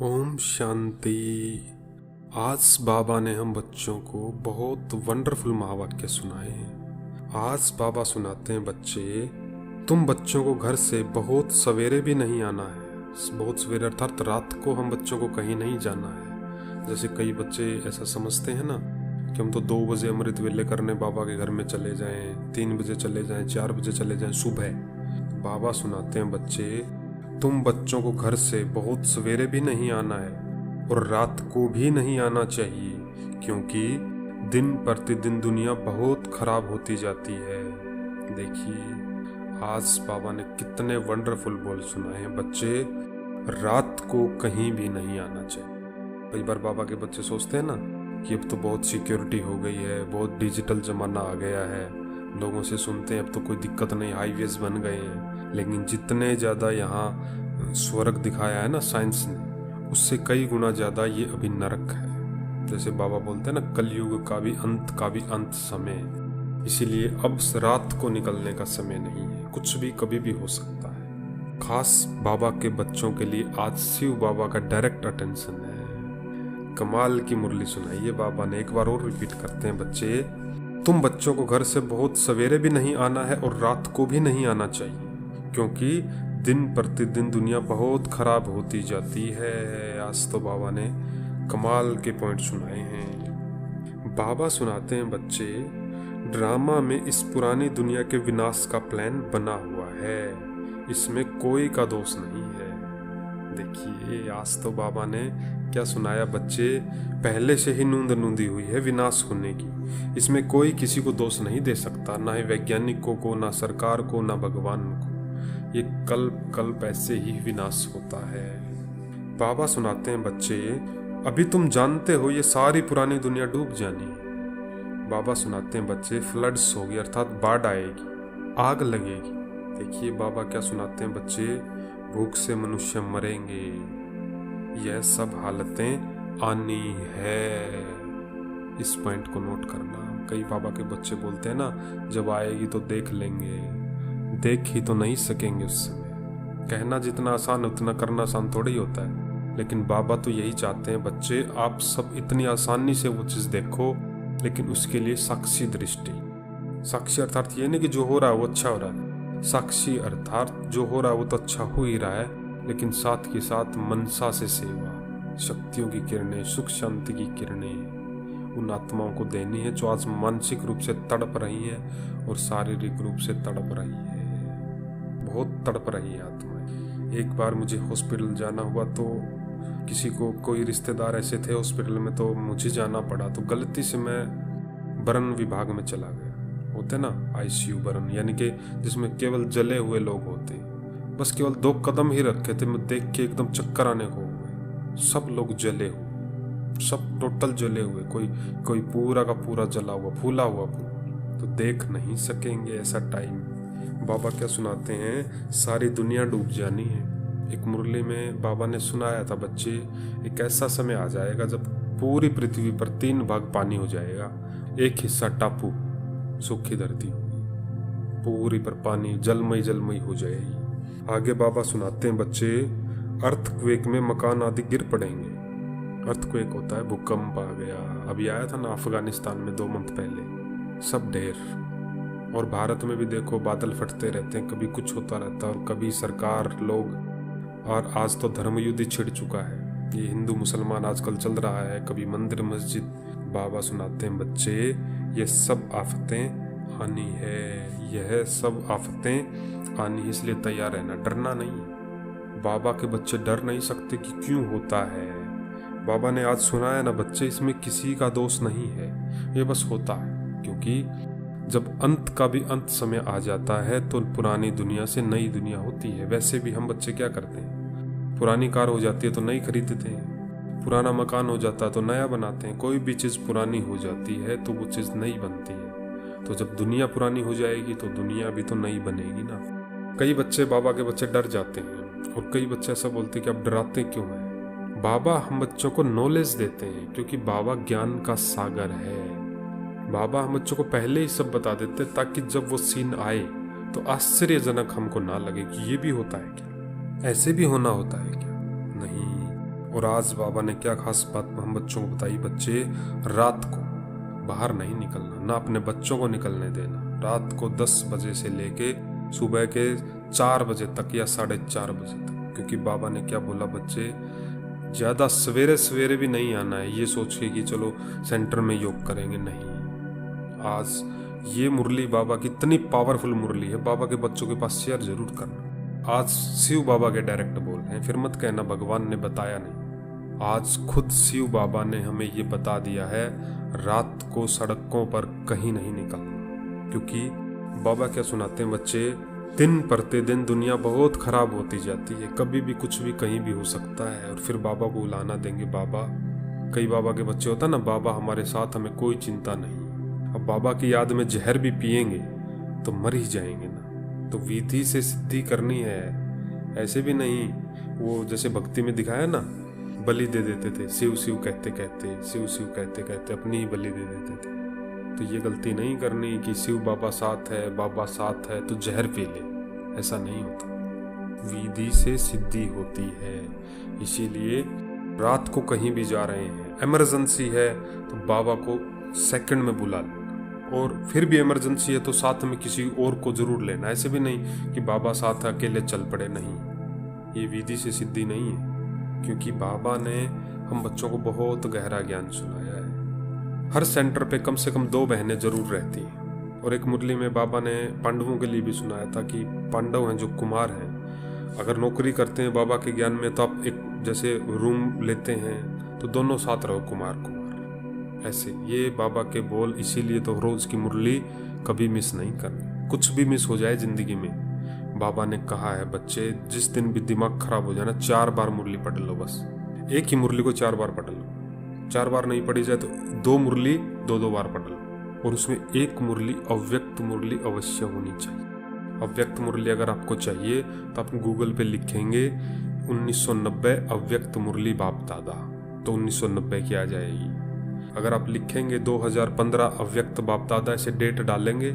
ओम शांति। आज बाबा ने हम बच्चों को बहुत वंडरफुल महावाक्य सुनाए हैं। आज बाबा सुनाते हैं, बच्चे तुम बच्चों को घर से बहुत सवेरे भी नहीं आना है। बहुत सवेरे अर्थात रात को हम बच्चों को कहीं नहीं जाना है। जैसे कई बच्चे ऐसा समझते हैं ना कि हम तो 2 बजे अमृत वेले करने बाबा के घर में चले जाएं, 3 बजे चले जाएं, 4 बजे चले जाएं सुबह। बाबा सुनाते हैं, बच्चे तुम बच्चों को घर से बहुत सवेरे भी नहीं आना है और रात को भी नहीं आना चाहिए, क्योंकि दिन प्रतिदिन दुनिया बहुत खराब होती जाती है। देखिए आज बाबा ने कितने वंडरफुल बोल सुनाए हैं, बच्चे रात को कहीं भी नहीं आना चाहिए। कई बार बाबा के बच्चे सोचते हैं ना कि अब तो बहुत सिक्योरिटी हो गई है, बहुत डिजिटल जमाना आ गया है, लोगों से सुनते हैं अब तो कोई दिक्कत नहीं, हाईवेज बन गए हैं। लेकिन जितने ज़्यादा यहाँ स्वर्ग दिखाया है ना साइंस ने, उससे कई गुना ज़्यादा ये अभी नरक है। जैसे बाबा बोलते हैं ना, कलयुग का भी अंत समय। इसीलिए अब रात को निकलने का समय नहीं है, कुछ भी कभी भी हो सकता है। खास बाबा के बच्चों के लिए आज शिव बाबा का डायरेक्ट अटेंशन है। कमाल की मुरली सुनाइए बाबा ने। एक बार और रिपीट करते हैं, बच्चे तुम बच्चों को घर से बहुत सवेरे भी नहीं आना है और रात को भी नहीं आना चाहिए, क्योंकि दिन प्रतिदिन दुनिया बहुत खराब होती जाती है। आज तो बाबा ने कमाल के पॉइंट सुनाए हैं। बाबा सुनाते हैं, बच्चे ड्रामा में इस पुरानी दुनिया के विनाश का प्लान बना हुआ है, इसमें कोई का दोष नहीं है। देखिए आज तो बाबा ने क्या सुनाया, बच्चे पहले से ही नींद नूंदी हुई है विनाश होने की। इसमें कोई किसी को दोष नहीं दे सकता, ना ही वैज्ञानिकों को, ना सरकार को, ना भगवान को। ये कल्प ऐसे ही विनाश होता है। बाबा सुनाते हैं, बच्चे अभी तुम जानते हो ये सारी पुरानी दुनिया डूब जानी है। बाबा सुनाते हैं, बच्चे फ्लड्स होगी अर्थात बाढ़ आएगी, आग लगेगी। देखिए बाबा क्या सुनाते हैं, बच्चे भूख से मनुष्य मरेंगे, यह सब हालतें आनी है। इस पॉइंट को नोट करना। कई बाबा के बच्चे बोलते हैं ना, जब आएगी तो देख लेंगे। देख ही तो नहीं सकेंगे उस समय। कहना जितना आसान उतना करना आसान थोड़ा ही होता है। लेकिन बाबा तो यही चाहते हैं, बच्चे आप सब इतनी आसानी से वो चीज़ देखो, लेकिन उसके लिए साक्षी दृष्टि। साक्षी अर्थात ये नहीं कि जो हो रहा है वो अच्छा हो रहा है। साक्षी अर्थात जो हो रहा है वो तो अच्छा हो ही रहा है, लेकिन साथ के साथ मनसा से सेवा, शक्तियों की किरणें, सुख शांति की किरणें उन आत्माओं को देनी है जो आज मानसिक रूप से तड़प रही है और शारीरिक रूप से तड़प रही है। बहुत तड़प रही है आत्माएं। एक बार मुझे हॉस्पिटल जाना हुआ, तो किसी को कोई रिश्तेदार ऐसे थे हॉस्पिटल में, तो मुझे जाना पड़ा। तो गलती से मैं बरन विभाग में चला गया। होते ना आईसीयू बरन, यानी कि जिसमें केवल जले हुए लोग होते। बस केवल 2 कदम ही रखे थे, मैं देख के एकदम चक्कर आने को हो गए। सब लोग जले हुए, सब टोटल जले हुए, कोई पूरा का पूरा जला हुआ, फूला हुआ पूरा। तो देख नहीं सकेंगे ऐसा टाइम। बाबा क्या सुनाते हैं, सारी दुनिया डूब जानी है। एक मुरली में बाबा ने सुनाया था, बच्चे एक ऐसा समय आ जाएगा जब पूरी पृथ्वी पर 3 भाग पानी हो जाएगा, एक हिस्सा टापू सूखी धरती होगी, पूरी पर पानी जलमई हो जाएगी। आगे बाबा सुनाते हैं, बच्चे अर्थक्वेक में मकान आदि गिर पड़ेंगे। अर्थक्वेक होता है भूकंप आ गया, अभी आया था ना अफगानिस्तान में 2 मंथ पहले, सब ढेर। और भारत में भी देखो बादल फटते रहते हैं, कभी कुछ होता रहता है और कभी सरकार लोग। और आज तो धर्म युद्ध छिड़ चुका है, ये हिंदू मुसलमान आजकल चल रहा है, कभी मंदिर मस्जिद। बाबा सुनाते हैं, बच्चे ये सब आफतें आनी है, यह सब आफतें आनी, इसलिए तैयार रहना, डरना नहीं। बाबा के बच्चे डर नहीं सकते कि क्यों होता है। बाबा ने आज सुनाया ना बच्चे, इसमें किसी का दोष नहीं है, ये बस होता है। क्योंकि जब अंत का भी अंत समय आ जाता है तो पुरानी दुनिया से नई दुनिया होती है। वैसे भी हम बच्चे क्या करते हैं, पुरानी कार हो जाती है तो नई खरीदते हैं, पुराना मकान हो जाता है तो नया बनाते हैं। कोई भी चीज़ पुरानी हो जाती है तो वो चीज़ नई बनती है। तो जब दुनिया पुरानी हो जाएगी तो दुनिया भी तो नई बनेगी ना। कई बच्चे, बाबा के बच्चे डर जाते हैं, और कई बच्चे ऐसा बोलते हैं कि आप डराते क्यों हैं। बाबा हम बच्चों को नॉलेज देते हैं, क्योंकि बाबा ज्ञान का सागर है। बाबा हम बच्चों को पहले ही सब बता देते, ताकि जब वो सीन आए तो आश्चर्यजनक हमको ना लगे कि ये भी होता है क्या, ऐसे भी होना होता है क्या। नहीं, और आज बाबा ने क्या खास बात हम बच्चों को बताई, बच्चे रात को बाहर नहीं निकलना, ना अपने बच्चों को निकलने देना। रात को 10 बजे से लेके सुबह के 4 बजे तक या 4:30 बजे तक, क्योंकि बाबा ने क्या बोला, बच्चे ज़्यादा सवेरे सवेरे भी नहीं आना है ये सोच के कि चलो सेंटर में योग करेंगे, नहीं। आज ये मुरली बाबा की इतनी पावरफुल मुरली है, बाबा के बच्चों के पास शेयर जरूर करना। आज शिव बाबा के डायरेक्ट बोल रहे हैं, फिर मत कहना भगवान ने बताया नहीं। आज खुद शिव बाबा ने हमें ये बता दिया है, रात को सड़कों पर कहीं नहीं निकलना। क्योंकि बाबा क्या सुनाते हैं बच्चे, दिन परते दिन दुनिया बहुत खराब होती जाती है, कभी भी कुछ भी कहीं भी हो सकता है, और फिर बाबा को उलाना देंगे बाबा। कई बाबा के बच्चे होता ना, बाबा हमारे साथ, हमें कोई चिंता नहीं। अब बाबा की याद में जहर भी पिएंगे तो मर ही जाएंगे ना। तो विधि से सिद्धि करनी है, ऐसे भी नहीं। वो जैसे भक्ति में दिखाया ना, बलि दे देते थे, शिव शिव कहते कहते, शिव शिव कहते कहते अपनी ही बलि दे देते थे। तो ये गलती नहीं करनी कि शिव बाबा साथ है, बाबा साथ है तो जहर पी ले, ऐसा नहीं होता। विधि से सिद्धि होती है। इसीलिए रात को कहीं भी जा रहे हैं, इमरजेंसी है तो बाबा को सेकंड में बुला लेना, और फिर भी इमरजेंसी है तो साथ में किसी और को जरूर लेना। ऐसे भी नहीं कि बाबा साथ अकेले चल पड़े, नहीं, ये विधि से सिद्धि नहीं है। क्योंकि बाबा ने हम बच्चों को बहुत गहरा ज्ञान सुनाया है। हर सेंटर पे कम से कम 2 बहनें जरूर रहती हैं। और एक मुरली में बाबा ने पांडवों के लिए भी सुनाया था कि पांडव हैं जो कुमार हैं, अगर नौकरी करते हैं बाबा के ज्ञान में तो आप एक जैसे रूम लेते हैं तो दोनों साथ रहो, कुमार कुमार। ऐसे ये बाबा के बोल, इसीलिए तो रोज की मुरली कभी मिस नहीं करनी। कुछ भी मिस हो जाए जिंदगी में, बाबा ने कहा है बच्चे, जिस दिन भी दिमाग खराब हो जाए ना, 4 बार मुरली पढ़ लो। बस एक ही मुरली को 4 बार पढ़ लो। 4 बार नहीं पढ़ी जाए तो 2 मुरली 2-2 बार पढ़ लो। और उसमें एक मुरली अव्यक्त मुरली अवश्य होनी चाहिए। अव्यक्त मुरली अगर आपको चाहिए तो आप गूगल पे लिखेंगे 1990 अव्यक्त मुरली बाप दादा, तो 1990 की आ जाएगी। अगर आप लिखेंगे 2015 अव्यक्त बाप दादा, ऐसे डेट डालेंगे,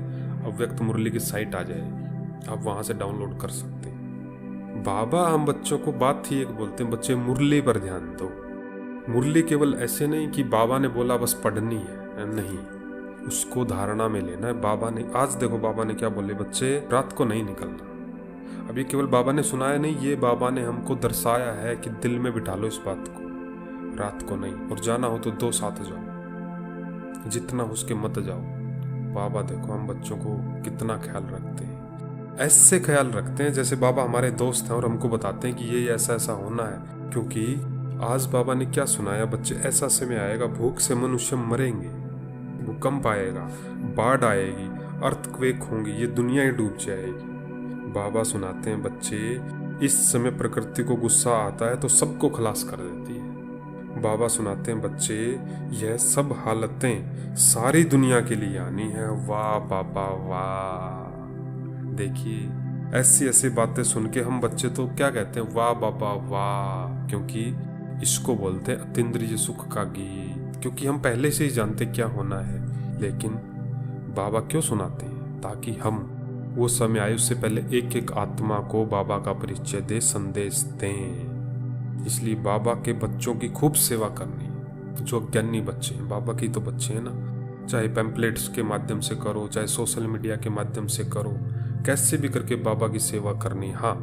अव्यक्त मुरली की साइट आ जाएगी, आप वहां से डाउनलोड कर सकते हैं। बाबा हम बच्चों को बात ही एक बोलते हैं, बच्चे मुरली पर ध्यान दो। मुरली केवल ऐसे नहीं कि बाबा ने बोला बस पढ़नी है, नहीं, उसको धारणा में लेना है। बाबा ने आज देखो बाबा ने क्या बोले, बच्चे रात को नहीं निकलना। अभी केवल बाबा ने सुनाया नहीं, ये बाबा ने हमको दर्शाया है कि दिल में बिठा लो इस बात को, रात को नहीं। और जाना हो तो 2 साथ जाओ, जितना हो उसके मत जाओ। बाबा देखो हम बच्चों को कितना ख्याल रखते हैं, ऐसे ख्याल रखते हैं जैसे बाबा हमारे दोस्त हैं और हमको बताते हैं कि ये ऐसा ऐसा होना है। क्योंकि आज बाबा ने क्या सुनाया बच्चे, ऐसा समय आएगा भूख से मनुष्य मरेंगे, भूकंप आएगा, बाढ़ आएगी, अर्थक्वेक होंगी, ये दुनिया ही डूब जाएगी। बाबा सुनाते हैं बच्चे, इस समय प्रकृति को गुस्सा आता है तो सबको खलास कर देती है। बाबा सुनाते हैं बच्चे, यह सब हालतें सारी दुनिया के लिए आनी है। वाह बाबा वाह। देखिए ऐसी ऐसी बातें सुन के हम बच्चे तो क्या कहते हैं, वाह बाबा वाह, क्योंकि इसको बोलते हैं अतीन्द्रिय सुख का गीत। क्योंकि हम पहले से ही जानते क्या होना है, लेकिन बाबा क्यों सुनाते हैं, ताकि हम वो समय आए उससे पहले एक एक आत्मा को बाबा का परिचय दे, संदेश दें। इसलिए बाबा के बच्चों की खूब सेवा करनी। जो अज्ञानी बच्चे हैं, बाबा की तो बच्चे हैं ना, चाहे पैम्पलेट्स के माध्यम से करो, चाहे सोशल मीडिया के माध्यम से करो, कैसे भी करके बाबा की सेवा करनी। हाँ,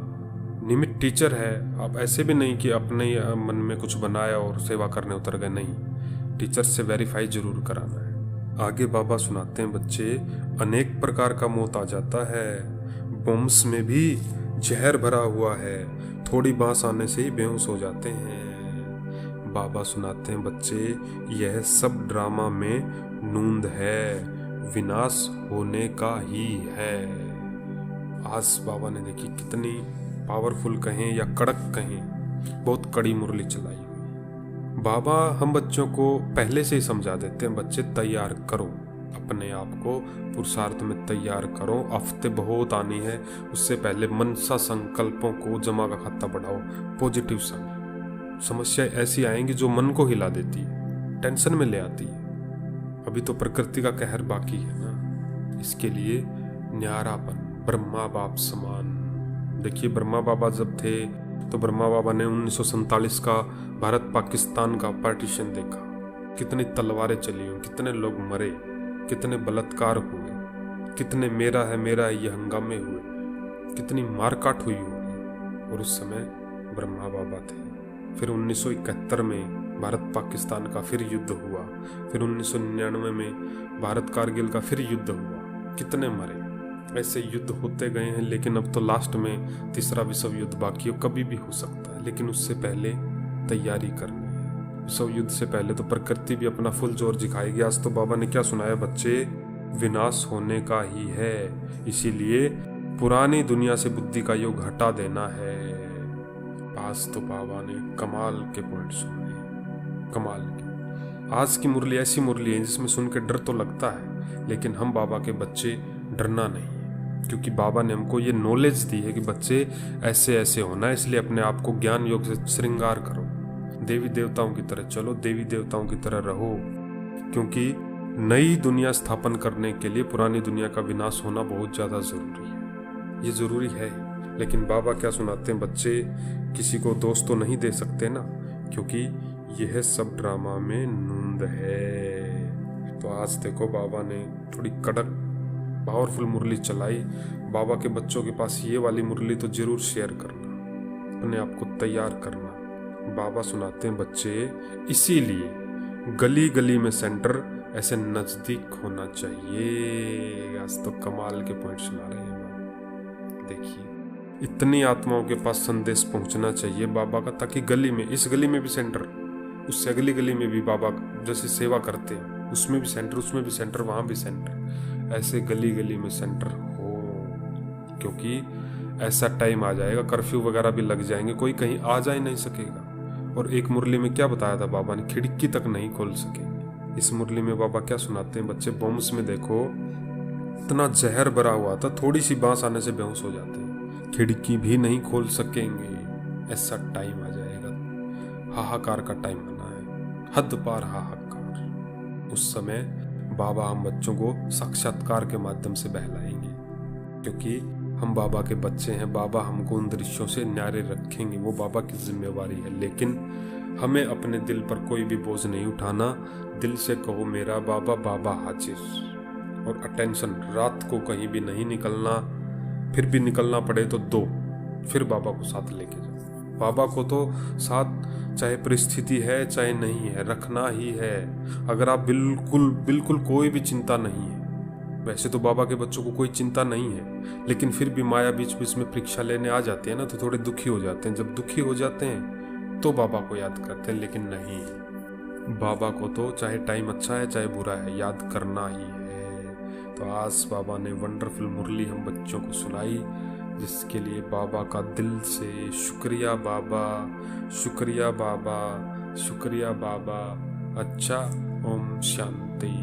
निमित्त टीचर है, आप ऐसे भी नहीं कि अपने मन में कुछ बनाया और सेवा करने उतर गए, नहीं, टीचर से वेरीफाई जरूर कराना है। आगे बाबा सुनाते हैं बच्चे, अनेक प्रकार का मौत आ जाता है, बॉम्ब्स में भी जहर भरा हुआ है, थोड़ी बांस आने से ही बेहोश हो जाते हैं। बाबा सुनाते हैं बच्चे, यह सब ड्रामा में नूंद है, विनाश होने का ही है। आज बाबा ने देखी कितनी पावरफुल कहें या कड़क कहें, बहुत कड़ी मुरली चलाई। बाबा हम बच्चों को पहले से ही समझा देते हैं, बच्चे तैयार करो अपने आप को, पुरुषार्थ में तैयार करो, हफ्ते बहुत आनी है, उससे पहले मनसा संकल्पों को जमा का खाता बढ़ाओ, पॉजिटिव समस्या ऐसी आएंगी जो मन को हिला देती है, टेंशन में ले आती है। अभी तो प्रकृति का कहर बाकी है ना, इसके लिए न्यारापन, ब्रह्मा बाप समान। देखिए ब्रह्मा बाबा जब थे तो ब्रह्मा बाबा ने 1947 का भारत पाकिस्तान का पार्टीशन देखा। कितनी तलवारें चली हुई, कितने लोग मरे, कितने बलात्कार हुए, कितने मेरा है ये हंगामे हुए, कितनी मारकाट हुई होगी। और उस समय ब्रह्मा बाबा थे। फिर 1971 में भारत पाकिस्तान का फिर युद्ध हुआ। फिर 1999 में भारत कारगिल का फिर युद्ध हुआ। कितने मरे। ऐसे युद्ध होते गए हैं, लेकिन अब तो लास्ट में तीसरा विश्व युद्ध बाकी है। कभी भी हो सकता है, लेकिन उससे पहले तैयारी करनी है। विश्व युद्ध से पहले तो प्रकृति भी अपना फुल जोर दिखाएगी। आज तो बाबा ने क्या सुनाया बच्चे, विनाश होने का ही है, इसीलिए पुरानी दुनिया से बुद्धि का योग हटा देना है। आज तो बाबा ने कमाल के पॉइंट सुनाए, कमाल के। आज की मुरली ऐसी मुरली है जिसमें सुन के डर तो लगता है, लेकिन हम बाबा के बच्चे डरना नहीं, क्योंकि बाबा ने हमको ये नॉलेज दी है कि बच्चे ऐसे ऐसे होना है। इसलिए अपने आप को ज्ञान योग से श्रृंगार करो, देवी देवताओं की तरह चलो, देवी देवताओं की तरह रहो, क्योंकि नई दुनिया स्थापन करने के लिए पुरानी दुनिया का विनाश होना बहुत ज़्यादा ज़रूरी है। ये ज़रूरी है। लेकिन बाबा क्या सुनाते हैं बच्चे, किसी को दोष तो नहीं दे सकते ना, क्योंकि यह सब ड्रामा में नूंद है। तो आज देखो बाबा ने थोड़ी कड़क पावरफुल मुरली चलाई। बाबा के बच्चों के पास ये वाली मुरली तो जरूर शेयर करना, अपने आप को तैयार करना। बाबा सुनाते हैं बच्चे, इसीलिए गली गली में सेंटर ऐसे नजदीक होना चाहिए। आज तो कमाल के पॉइंट सुना रहे हैं। देखिए, इतनी आत्माओं के पास संदेश पहुंचना चाहिए बाबा का, ताकि गली में, इस गली में भी सेंटर, उससे अगली गली में भी बाबा जैसे सेवा करते हैं उसमें भी सेंटर, उसमें भी सेंटर, वहां भी सेंटर, ऐसे गली गली में सेंटर हो। क्योंकि ऐसा टाइम आ जाएगा, कर्फ्यू वगैरह भी लग जाएंगे, कोई कहीं आ जा ही नहीं सकेगा। और एक मुरली में क्या बताया था बाबा ने, खिड़की तक नहीं खोल सकेंगे। इस मुरली में बाबा क्या सुनाते हैं बच्चे, बॉम्ब्स में देखो इतना जहर भरा हुआ था, थोड़ी सी बांस आने से बेहोश हो जाते हैं, खिड़की भी नहीं खोल सकेंगे। ऐसा टाइम आ जाएगा, हाहाकार का टाइम आना है, हद पार हाहाकार। उस समय बाबा हम बच्चों को साक्षात्कार के माध्यम से बहलाएंगे, क्योंकि हम बाबा के बच्चे हैं। बाबा हमको उन दृश्यों से न्यारे रखेंगे, वो बाबा की जिम्मेवारी है। लेकिन हमें अपने दिल पर कोई भी बोझ नहीं उठाना। दिल से कहो मेरा बाबा, बाबा हाजिर। और अटेंशन, रात को कहीं भी नहीं निकलना, फिर भी निकलना पड़े तो दो, फिर बाबा को साथ लेके जाओ। बाबा को तो साथ चाहे परिस्थिति है चाहे नहीं है, रखना ही है। अगर आप बिल्कुल बिल्कुल कोई भी चिंता नहीं है, वैसे तो बाबा के बच्चों को कोई चिंता नहीं है, लेकिन फिर भी माया बीच बीच में परीक्षा लेने आ जाती है ना, तो थोड़े दुखी हो जाते हैं। जब दुखी हो जाते हैं तो बाबा को याद करते हैं, लेकिन नहीं, बाबा को तो चाहे टाइम अच्छा है चाहे बुरा है, याद करना ही है। तो आज बाबा ने वंडरफुल मुरली हम बच्चों को सुनाई, जिसके लिए बाबा का दिल से शुक्रिया बाबा, शुक्रिया बाबा, शुक्रिया बाबा। अच्छा, ओम शांति।